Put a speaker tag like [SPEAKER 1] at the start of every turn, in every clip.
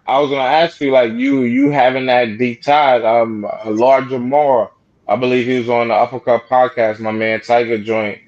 [SPEAKER 1] I was gonna ask you, like you having that deep tie. Lord Jamar, I believe he was on the Uppercut podcast. My man Tiger joint.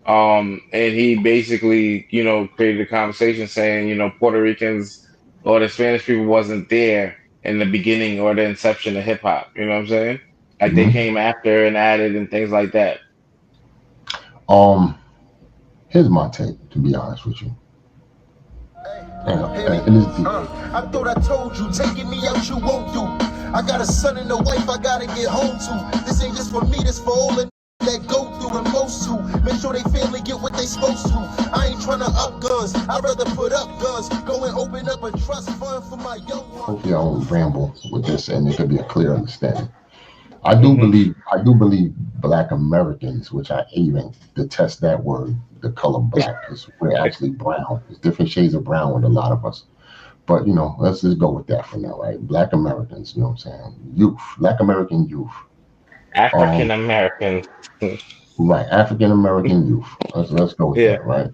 [SPEAKER 1] And he basically, created a conversation saying, Puerto Ricans or the Spanish people wasn't there in the beginning or the inception of hip hop. You know what I'm saying? Like they
[SPEAKER 2] Mhm.
[SPEAKER 1] came after and added and things like that.
[SPEAKER 2] Um, Here's my take, to be honest with you, and it's deep.
[SPEAKER 3] I thought I told you, taking me out you won't do. I got a son and a wife I gotta get home to. This ain't just for me, this for all the that go through and most to. Make sure they family get what they supposed to. I ain't trying to up guns, I'd rather put up guns. Go and open up a trust fund for my young one.
[SPEAKER 2] Hopefully I won't ramble with this and it could be a clear understanding. I
[SPEAKER 1] Hmm.
[SPEAKER 2] do believe Black Americans, which I even detest that word, the color black, because we're actually brown. There's different shades of brown with a lot of us. But let's just go with that for now, right? Black Americans, you know what I'm saying? Youth, Black American youth.
[SPEAKER 1] African
[SPEAKER 2] Um,
[SPEAKER 1] Americans.
[SPEAKER 2] right, African American youth. Let's go with
[SPEAKER 1] Yeah.
[SPEAKER 2] that, right?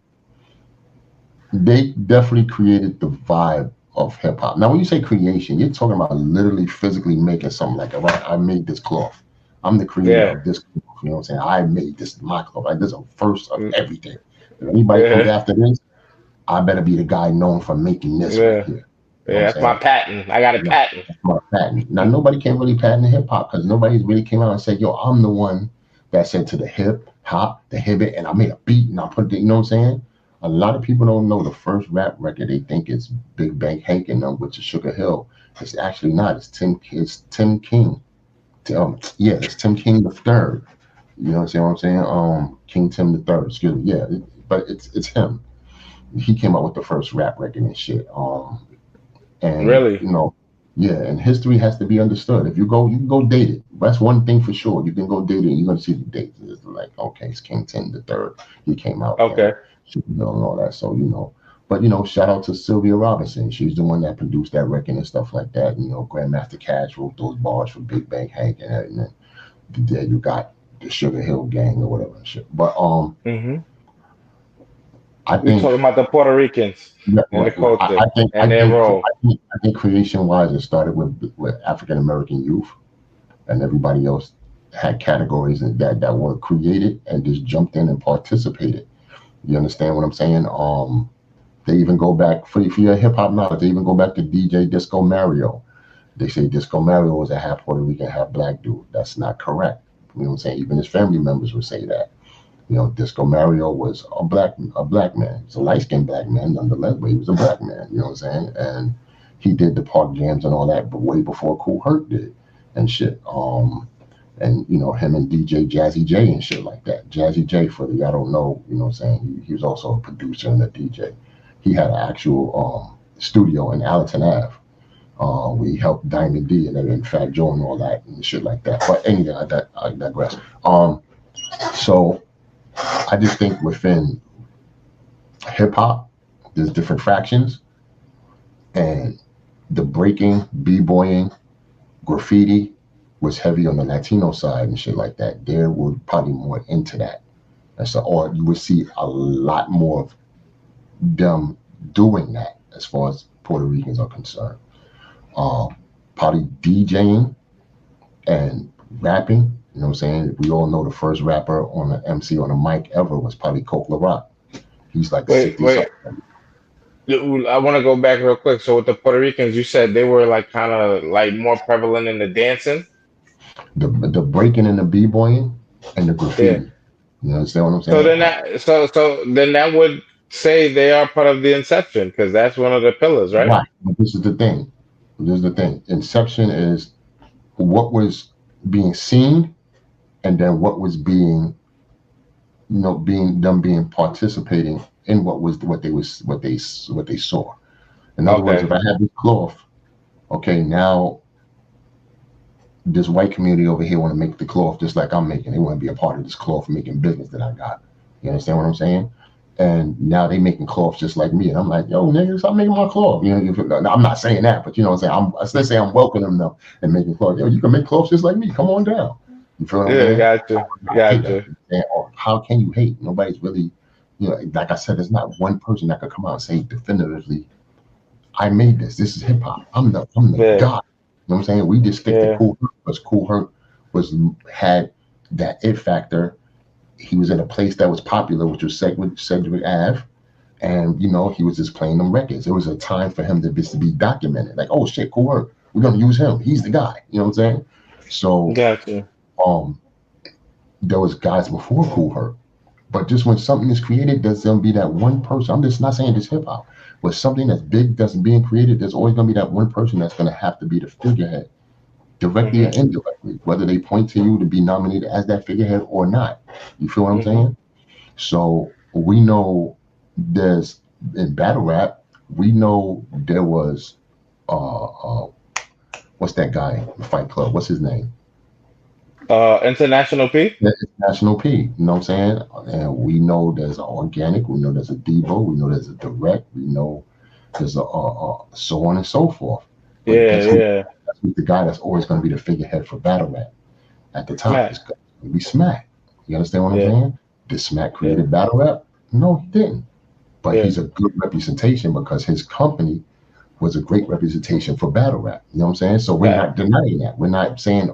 [SPEAKER 2] They definitely created the vibe of hip hop. Now, when you say creation, you're talking about literally physically making something like it, right? I made this cloth. I'm the creator
[SPEAKER 1] Yeah.
[SPEAKER 2] of this cloth. You know what I'm saying? I made this my cloth. Like this is a first of
[SPEAKER 1] Mm,
[SPEAKER 2] everything. If anybody comes
[SPEAKER 1] yeah.
[SPEAKER 2] after this, I better be the guy known for making this right
[SPEAKER 1] Yeah.
[SPEAKER 2] here. You know what I'm
[SPEAKER 1] Yeah. That's my
[SPEAKER 2] saying?
[SPEAKER 1] patent. I got a
[SPEAKER 2] Right.
[SPEAKER 1] patent.
[SPEAKER 2] That's my patent. Now nobody can really patent hip hop because nobody's really came out and said, yo, I'm the one that said to the hip hop, the hibbit, and I made a beat and I put it, you know what I'm saying? A lot of people don't know the first rap record. They think it's Big Bang Hank and them, which is Sugar Hill. It's actually not. It's Tim King. Yeah, it's Tim King the third. You know what I'm saying? King Tim the third. Excuse me. Yeah, but it's him. He came out with the first rap record and shit. And
[SPEAKER 1] Really?
[SPEAKER 2] yeah, and history has to be understood. If you go, you can go date it. That's one thing for sure. You can go date it and you're gonna see the dates. It's like, okay, it's King Tim the third. He came out and
[SPEAKER 1] Okay.
[SPEAKER 2] and all that. So but shout out to Sylvia Robinson. She's the one that produced that record and stuff like that. Grandmaster Cash wrote those bars for Big Bang Hank and then there you got the Sugar Hill Gang or whatever and shit. But
[SPEAKER 1] Hmm.
[SPEAKER 2] I
[SPEAKER 1] We
[SPEAKER 2] think
[SPEAKER 1] talking about the Puerto Ricans
[SPEAKER 2] yeah,
[SPEAKER 1] and the
[SPEAKER 2] right.
[SPEAKER 1] culture
[SPEAKER 2] I
[SPEAKER 1] and their
[SPEAKER 2] think
[SPEAKER 1] role.
[SPEAKER 2] I think creation wise it started with African American youth and everybody else had categories that were created and just jumped in and participated. You understand what I'm saying? They even go back for your hip hop knowledge. They even go back to DJ Disco Mario. They say Disco Mario was a half Puerto Rican, half black dude. That's not correct. You know what I'm saying? Even his family members would say that. Disco Mario was a black man. He's a light skinned black man, nonetheless, but he was a black man. You know what I'm saying? And he did the park jams and all that, but way before Cool Herc did and shit. And him and DJ Jazzy J and shit like that. Jazzy J, for the y'all don't know, you know what I'm saying? He was also a producer and a DJ. He had an actual studio in Allerton Ave. We helped Diamond D and Fat Joe and all that and shit like that. But anyway, I digress. So I just think within hip hop, there's different fractions, and the breaking, b-boying, graffiti was heavy on the Latino side and shit like that. There were probably more into that, and so or you would see a lot more of them doing that as far as Puerto Ricans are concerned. Probably DJing and rapping. You know what I'm saying? We all know the first rapper on an MC on a mic ever was probably Coke LaRock. He's like
[SPEAKER 1] Wait,
[SPEAKER 2] 60
[SPEAKER 1] wait.
[SPEAKER 2] something.
[SPEAKER 1] I want to go back real quick. So with the Puerto Ricans, you said they were like kind of like more prevalent in the dancing.
[SPEAKER 2] The breaking and the b-boying and the
[SPEAKER 1] Yeah.
[SPEAKER 2] graffiti. You understand what I'm
[SPEAKER 1] So
[SPEAKER 2] saying?
[SPEAKER 1] then that would say they are part of the inception because that's one of the pillars, right?
[SPEAKER 2] Right. But this is the thing. This is the thing. Inception is what was being seen and then what was being, being participating in what they saw. In other words,
[SPEAKER 1] Okay.
[SPEAKER 2] if I have this cloth, okay, now this white community over here want to make the cloth just like I'm making. They want to be a part of this cloth making business that I got. You understand what I'm saying? And now they making cloths just like me, and I'm like, yo, niggas, I'm making my cloth. I'm not saying that, but you know what I'm saying. Let's say I'm welcoming them and making clothes. Yo, you can make clothes just like me. Come on down. You feel what I'm
[SPEAKER 1] Yeah,
[SPEAKER 2] saying?
[SPEAKER 1] gotcha,
[SPEAKER 2] I hate that.
[SPEAKER 1] gotcha.
[SPEAKER 2] Or how can you hate? Nobody's really, like I said, there's not one person that could come out and say definitively, I made this. This is hip hop. I'm the
[SPEAKER 1] Yeah.
[SPEAKER 2] god. You know what I'm saying? We just stick to
[SPEAKER 1] Yeah.
[SPEAKER 2] Cool Herc because Cool Herc had that it factor. He was in a place that was popular, which was Sedgwick Ave. And he was just playing them records. It was a time for him to be documented. Like, oh shit, Cool Herc. We're gonna use him. He's the guy. You know what I'm saying? So
[SPEAKER 1] Gotcha.
[SPEAKER 2] um there was guys before Cool Herc. But just when something is created, there's gonna be that one person. I'm just not saying just hip hop. When something that's big that's being created, there's always gonna be that one person that's gonna have to be the figurehead, directly or indirectly, whether they point to you to be nominated as that figurehead or not. You feel what I'm saying? So we know there's in battle rap, we know there was what's that guy in Fight Club? What's his name?
[SPEAKER 1] International P.
[SPEAKER 2] National P. You know what I'm saying? And we know there's an organic. We know there's a Debo. We know there's a direct. We know there's a so on and so forth. But
[SPEAKER 1] Yeah.
[SPEAKER 2] That's the guy that's always going to be the figurehead for battle rap at the top.
[SPEAKER 1] Smack.
[SPEAKER 2] It's going to be Smack. You understand what I'm saying? Did Smack create battle rap? No, he didn't. But he's a good representation because his company was a great representation for battle rap. You know what I'm saying? So we're not denying that. We're not saying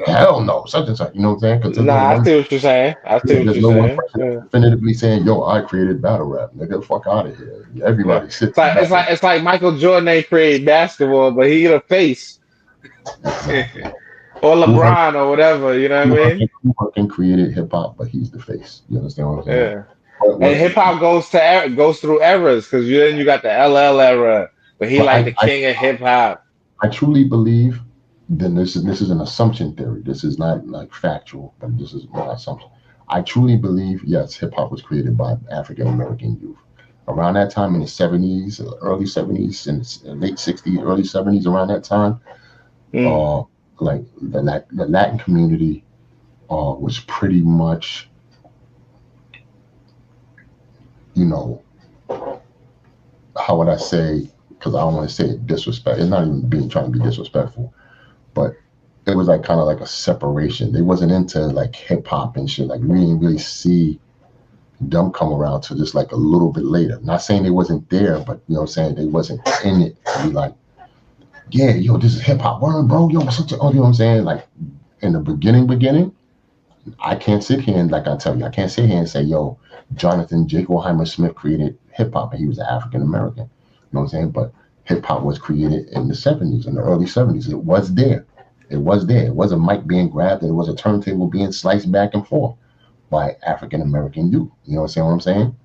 [SPEAKER 2] hell no, such and such. You know what I'm saying?
[SPEAKER 1] I see what you're saying.
[SPEAKER 2] There's no one person definitively saying, "Yo, I created battle rap." Nigga, fuck out of here. Everybody sits.
[SPEAKER 1] It's like Michael Jordan ain't created basketball, but he the face. Or LeBron or whatever. You know what I mean?
[SPEAKER 2] Who can created hip hop, but he's the face. You understand what I'm saying?
[SPEAKER 1] Yeah. And hip hop goes through eras because you got the LL era, but he the king of hip hop.
[SPEAKER 2] I truly believe. Then this is an assumption theory. This is not like factual, but this is my assumption. I truly believe, yes, hip hop was created by African American youth. Around that time in the 70s, early 70s, and late 60s, early 70s, around that time, like the Latin community was pretty much, how would I say? Because I don't want to say it disrespect. It's not even trying to be disrespectful. But it was like kind of like a separation. They wasn't into like hip hop and shit. Like we didn't really see them come around to just like a little bit later. Not saying they wasn't there, but you know what I'm saying? They wasn't in it to be like, yeah, yo, this is hip hop. Word, bro, yo, such a, you know what I'm saying? Like in the beginning, I can't sit here and like I tell you, I can't sit here and say, yo, Jonathan Jacoheimer Smith created hip hop and he was an African American. You know what I'm saying? But hip hop was created in the 70s, in the early 70s. It was there. It was there. It was a mic being grabbed and it was a turntable being sliced back and forth by African American youth. You know what I'm saying?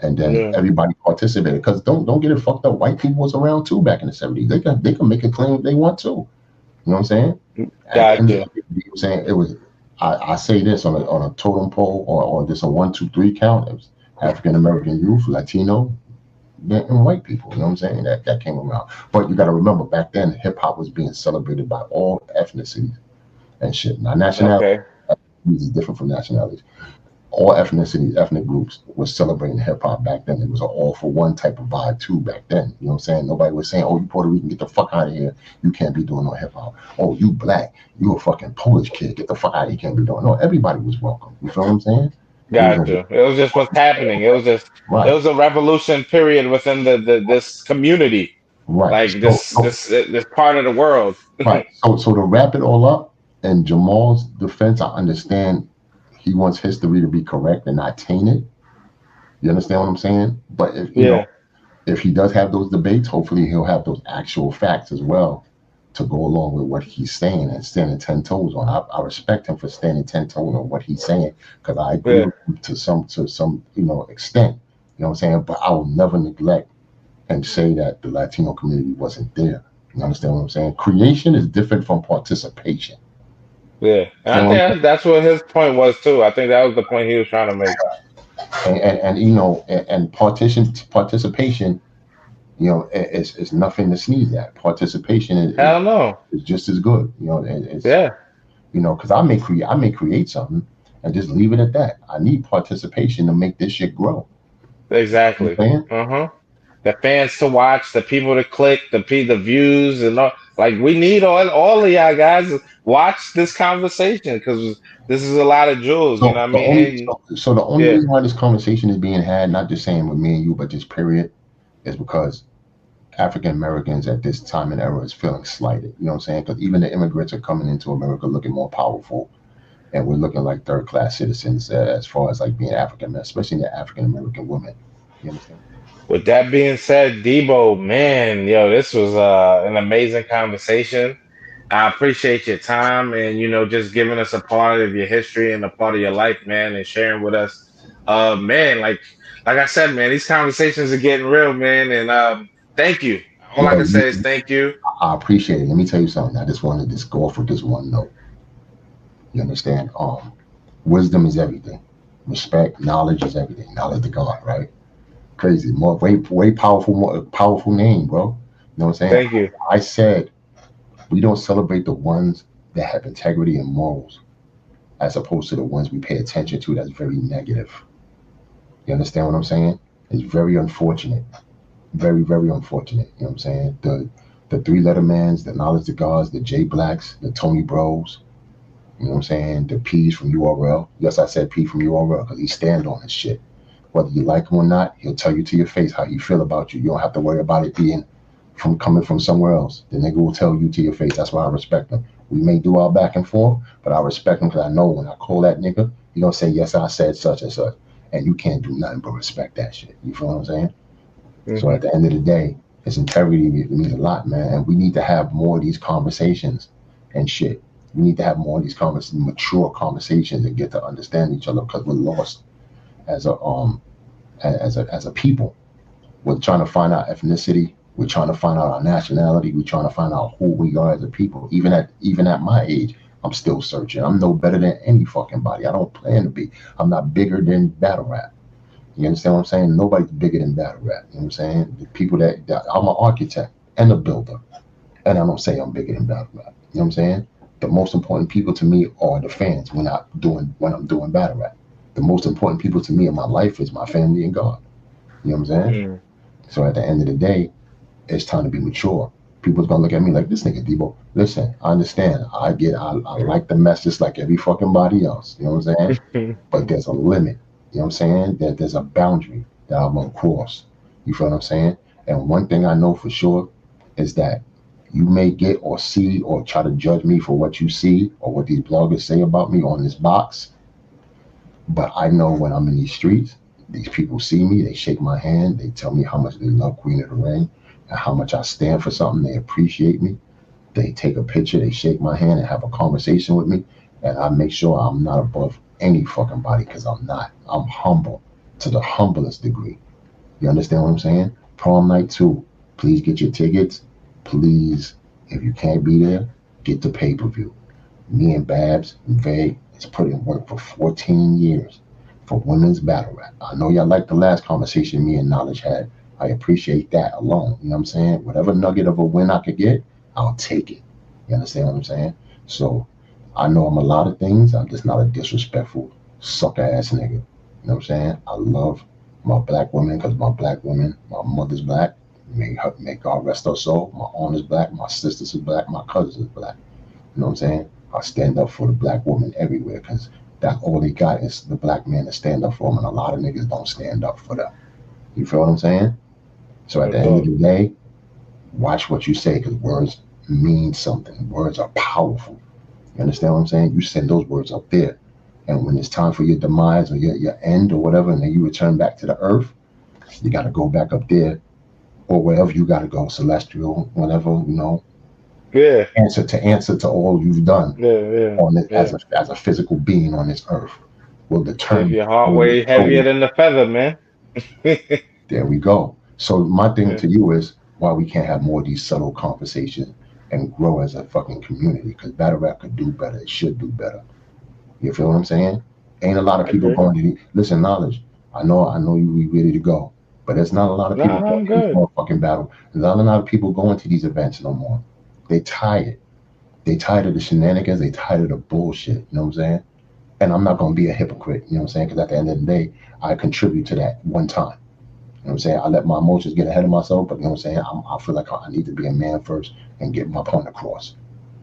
[SPEAKER 2] And then everybody participated. Because don't get it fucked up. White people was around too back in the 70s. They can make a claim if they want to. You know what I'm saying?
[SPEAKER 1] Gotcha.
[SPEAKER 2] You know what I'm saying? It was I say this on a totem pole or just a 1, 2, 3 count. It was African American youth, Latino, and white people, you know what I'm saying? That came around. But you got to remember, back then, hip hop was being celebrated by all ethnicities and shit. Now, nationality is different from nationalities. All ethnicities, ethnic groups were celebrating hip hop back then. It was an all for one type of vibe too back then. You know what I'm saying? Nobody was saying, "Oh, you Puerto Rican, get the fuck out of here. You can't be doing no hip hop." "Oh, you black, you a fucking Polish kid, get the fuck out of here. You can't be doing." No, everybody was welcome. You feel what I'm saying?
[SPEAKER 1] Gotcha. It was just what's happening. It was just it was a revolution period within this community.
[SPEAKER 2] Right.
[SPEAKER 1] Like this part of the world.
[SPEAKER 2] Right. So to wrap it all up, in Jamal's defense, I understand he wants history to be correct and not tainted. You understand what I'm saying? But if you know, if he does have those debates, hopefully he'll have those actual facts as well to go along with what he's saying and standing 10 toes on. I respect him for standing 10 toes on what he's saying because I agree with him to some extent. You know what I'm saying? But I will never neglect and say that the Latino community wasn't there. You understand what I'm saying? Creation is different from participation.
[SPEAKER 1] Yeah, I think that's what his point was too. I think that was the point he was trying to make.
[SPEAKER 2] And participation, it's nothing to sneeze at. Participation is just as good. Because I may create something and just leave it at that. I need participation to make this shit grow.
[SPEAKER 1] Exactly. The fans to watch, the people to click, the views, and all. Like we need all of y'all guys watch this conversation because this is a lot of jewels. You know what I mean?
[SPEAKER 2] So the only reason why this conversation is being had, not just saying with me and you, but just period, is because African Americans at this time and era is feeling slighted. You know what I'm saying? Because even the immigrants are coming into America looking more powerful, and we're looking like third class citizens as far as like being African, especially the African American women. You understand?
[SPEAKER 1] With that being said, Debo, man, yo, this was an amazing conversation. I appreciate your time and just giving us a part of your history and a part of your life, man, and sharing with us. Man, like I said, man, these conversations are getting real, man, and thank you. All I
[SPEAKER 2] Yo,
[SPEAKER 1] can say is thank you.
[SPEAKER 2] I appreciate it. Let me tell you something. I just wanted to go off with this one note. You understand? Wisdom is everything. Respect, knowledge is everything. Knowledge to God, right? Crazy, way powerful, more powerful name, bro. You know what I'm saying?
[SPEAKER 1] Thank you.
[SPEAKER 2] I said we don't celebrate the ones that have integrity and morals, as opposed to the ones we pay attention to that's very negative. You understand what I'm saying? It's very unfortunate, very very unfortunate. You know what I'm saying? The three-letter mans, the knowledge to gods, the J Blacks, the Tony Bros. You know what I'm saying? The P's from URL. Yes, I said P from URL because he stand on his shit. Whether you like him or not, he'll tell you to your face how he feel about you. You don't have to worry about it being from coming from somewhere else. The nigga will tell you to your face. That's why I respect him. We may do our back and forth, but I respect him because I know when I call that nigga, he gonna say, yes, I said such and such. And you can't do nothing but respect that shit. You feel what I'm saying? So at the end of the day, his integrity means a lot, man. And we need to have more of these conversations and shit. We need to have more of these mature conversations and get to understand each other because we're lost as a people. We're trying to find our ethnicity. We're trying to find out our nationality. We're trying to find out who we are as a people. Even at my age, I'm still searching. I'm no better than any fucking body. I don't plan to be. I'm not bigger than battle rap. You understand what I'm saying? Nobody's bigger than battle rap. You know what I'm saying? The people that I'm an architect and a builder, and I don't say I'm bigger than battle rap. You know what I'm saying? The most important people to me are the fans when I'm doing battle rap. The most important people to me in my life is my family and God. You know what I'm saying? So at the end of the day, it's time to be mature. People's gonna look at me like, this nigga Debo. Listen, I understand. I like the mess just like every fucking body else. You know what I'm saying? But there's a limit. You know what I'm saying? There's a boundary that I'm gonna cross. You feel what I'm saying? And one thing I know for sure is that you may get or see or try to judge me for what you see or what these bloggers say about me on this box. But I know when I'm in these streets, these people see me, they shake my hand, they tell me how much they love Queen of the Ring and how much I stand for something, they appreciate me. They take a picture, they shake my hand and have a conversation with me. And I make sure I'm not above any fucking body because I'm not. I'm humble to the humblest degree. You understand what I'm saying? Prom night 2, please get your tickets. Please, if you can't be there, get the pay-per-view. Me and Babs, Vay, has put in work for 14 years for women's battle rap. I know y'all like the last conversation me and Knowledge had. I appreciate that alone. You know what I'm saying? Whatever nugget of a win I could get, I'll take it. You understand what I'm saying? So I know I'm a lot of things. I'm just not a disrespectful, sucker ass nigga. You know what I'm saying? I love my black women because my black women, my mother's black. May God rest her soul. My aunt is black. My sisters is black. My cousins is black. You know what I'm saying? I stand up for the black woman everywhere because that's all they got is the black man to stand up for them, and a lot of niggas don't stand up for them. You feel what I'm saying? So at the end of the day, watch what you say because words mean something. Words are powerful. You understand what I'm saying? You send those words up there, and when it's time for your demise or your end or whatever, and then you return back to the earth, you got to go back up there or wherever you got to go, celestial, whatever, you know.
[SPEAKER 1] Yeah.
[SPEAKER 2] Answer to all you've done on it as a physical being on this earth will determine.
[SPEAKER 1] If your heart weighs heavier than the feather, man.
[SPEAKER 2] There we go. So my thing to you is why we can't have more of these subtle conversations and grow as a fucking community because battle rap could do better. It should do better. You feel what I'm saying? Ain't a lot of people going to listen. Knowledge. I know you ready to go, but there's not a lot of people going to this motherfucking battle. There's not a lot of people going to these events no more. They tired. They tired of the shenanigans. They tired of the bullshit. You know what I'm saying? And I'm not going to be a hypocrite. You know what I'm saying? Because at the end of the day, I contribute to that one time. You know what I'm saying? I let my emotions get ahead of myself, but you know what I'm saying? I feel like I need to be a man first and get my point across.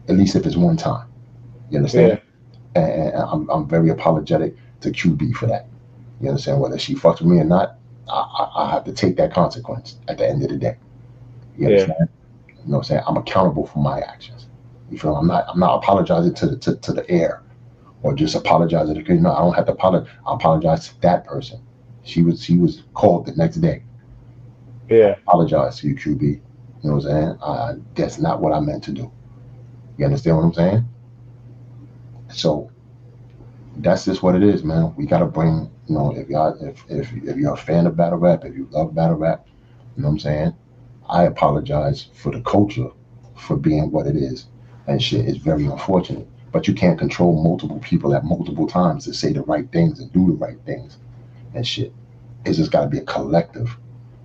[SPEAKER 2] At least if it's one time. You understand? Yeah. And I'm very apologetic to QB for that. You understand? Whether she fucks with me or not, I have to take that consequence at the end of the day. You
[SPEAKER 1] Yeah.
[SPEAKER 2] understand? You know what I'm saying? I'm accountable for my actions. You feel? I'm not apologizing to the air or just apologizing to the. No, I don't have to apologize. I apologize to that person. She was called the next day.
[SPEAKER 1] Yeah.
[SPEAKER 2] Apologize to you, QB. You know what I'm saying? That's not what I meant to do. You understand what I'm saying? So that's just what it is, man. We gotta bring, if you're a fan of battle rap, if you love battle rap, you know what I'm saying? I apologize for the culture for being what it is. And shit is very unfortunate. But you can't control multiple people at multiple times to say the right things and do the right things and shit. It's just gotta be a collective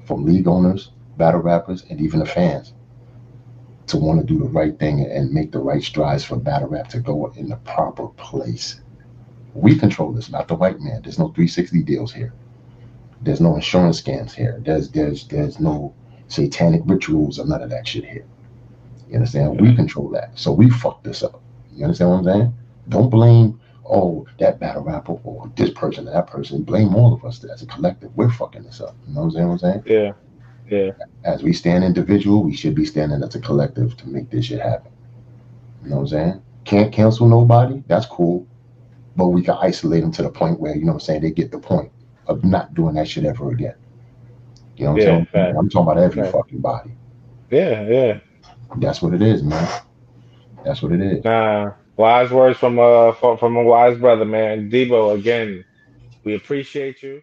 [SPEAKER 2] from league owners, battle rappers, and even the fans to want to do the right thing and make the right strides for battle rap to go in the proper place. We control this, not the white man. There's no 360 deals here. There's no insurance scams here. There's no satanic rituals or none of that shit here. You understand? We control that. So we fuck this up. You understand what I'm saying? Don't blame, oh, that battle rapper or this person or that person. Blame all of us as a collective. We're fucking this up. You know what I'm saying?
[SPEAKER 1] Yeah. Yeah.
[SPEAKER 2] As we stand individual, we should be standing as a collective to make this shit happen. You know what I'm saying? Can't cancel nobody. That's cool. But we can isolate them to the point where, you know what I'm saying, they get the point of not doing that shit ever again. You know what I'm saying?
[SPEAKER 1] Fact.
[SPEAKER 2] I'm talking about every fucking body.
[SPEAKER 1] Yeah.
[SPEAKER 2] That's what it is, man. That's what it is.
[SPEAKER 1] Wise words from a wise brother, man. Debo, again, we appreciate you.